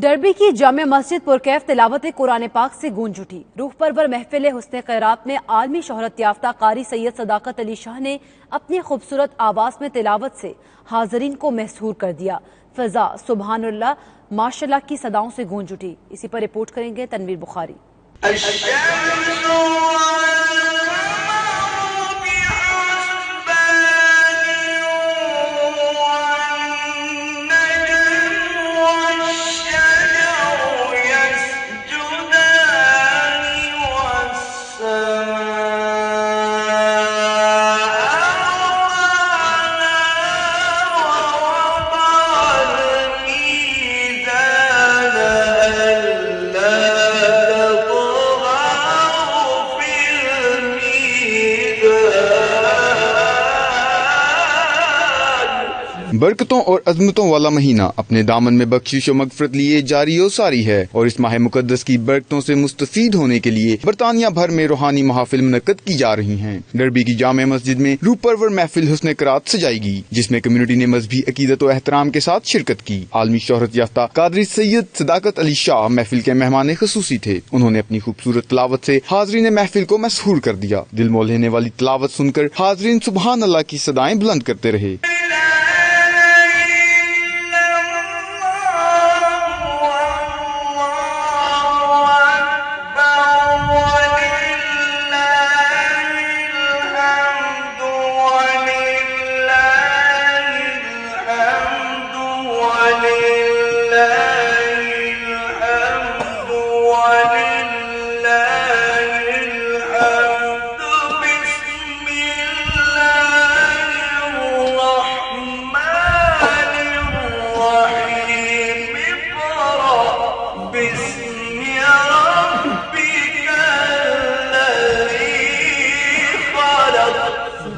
Derby की जामे मस्जिद पुरकैफ तिलावत कुरान पाक से गूंज उठी। रूह परवर महफिल हुस्न क़ैरात में आलमी शोहरत याफ्ता कारी सैयद सदाकत अली शाह ने अपनी खूबसूरत आवाज में तिलावत से हाजरीन को महसूर कर दिया। फिजा सुबहानल्लाह माशाल्लाह की सदाओं से गूंज उठी। इसी पर रिपोर्ट करेंगे तनवीर बुखारी। बरकतों और अजमतों वाला महीना अपने दामन में बख्शिश और मगफरत लिए जारी और सारी है और इस माह मुकद्दस की बरकतों से मुस्तफीद होने के लिए बरतानिया भर में रूहानी महाफिल मुनक्कद की जा रही हैं। डरबी की जामे मस्जिद में रूह परवर महफिल हुस्न क़ैरात सजाएगी, जिसमें कम्युनिटी ने मजहबी अकीदत और एहतराम के साथ शिरकत की। आलमी शोहरत याफ्ता कादरी सैयद सदाकत अली शाह महफिल के मेहमान खसूसी थे। उन्होंने अपनी खूबसूरत तलावत से हाजरीन महफिल को मसहूर कर दिया। दिल मोह लेने वाली तलावत सुनकर हाजरीन सुबहान अल्लाह की सदाएं बुलंद करते रहे।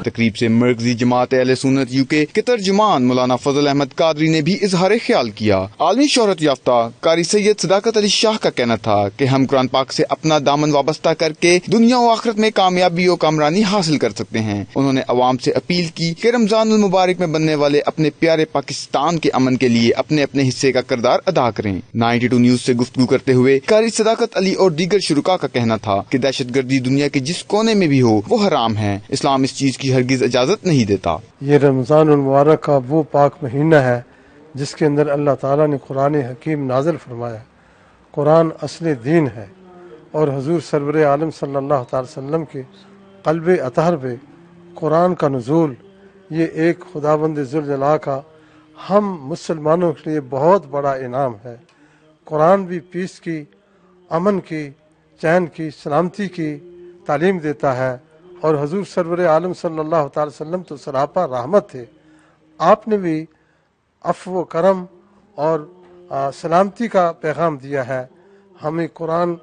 तकरीब से मरकजी जमात अहले सुन्नत यूके के तर्जुमान मौलाना फजल अहमद कादरी ने भी इजहार ख्याल किया। आलमी शोहरत याफ्ता कारी सैयद सदाकत अली शाह का कहना था कि हम कुरान पाक से अपना दामन वाबस्ता करके दुनिया और आखिरत में कामयाबी और कामरानी हासिल कर सकते हैं। उन्होंने अवाम से अपील की कि रमजानुल मुबारक में बनने वाले अपने प्यारे पाकिस्तान के अमन के लिए अपने अपने हिस्से का किरदार अदा करें। 92 न्यूज से गुफ्तगू करते हुए कारी सदाकत अली और दीगर शुरुका का कहना था कि दहशतगर्दी दुनिया के जिस कोने में भी हो वो हराम है। इस्लाम इस चीज की हरगिज इजाजत नहीं देता। ये रमजानुल मुबारक का वो पाक महीना है जिसके अंदर अल्लाह ताला ने कुरान हकीम नाज़िल फरमाया। कुरान असली दीन है और हुजूर सरवर आलम सल्लल्लाहु अलैहि वसल्लम के क़ल्ब अतहर पे कुरान का नुज़ूल ये एक खुदाबंद ज़ुल जलाल का हम मुसलमानों के लिए बहुत बड़ा इनाम है। कुरान भी पीस की, अमन की, चैन की, सलामती की तालीम देता है और हुजूर सरवर आलम सल्लल्लाहु अलैहि वसल्लम तो सरापा रहमत थे। आपने भी अफ़्व करम और सलामती का पैगाम दिया है। हमें कुरान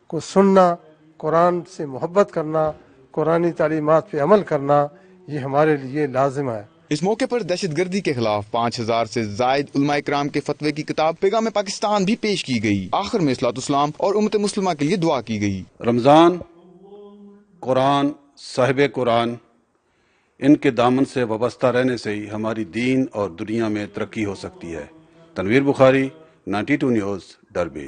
को सुनना, कुरान से मोहब्बत करना, कुरानी तालीमात पे अमल करना ये हमारे लिए लाजिम है। इस मौके पर दहशतगर्दी के खिलाफ 5000 से जायद उलमा इकराम के फतवे की किताब पैगाम पाकिस्तान भी पेश की गई। आखिर में इस्लाम और उम्मत मुस्लिमा के लिए दुआ की गई। रमजान, कुरान, साहिब कुरान, इनके दामन से वाबस्ता रहने से ही हमारी दीन और दुनिया में तरक्की हो सकती है। Tanvir Bukhari, 92 news, derby.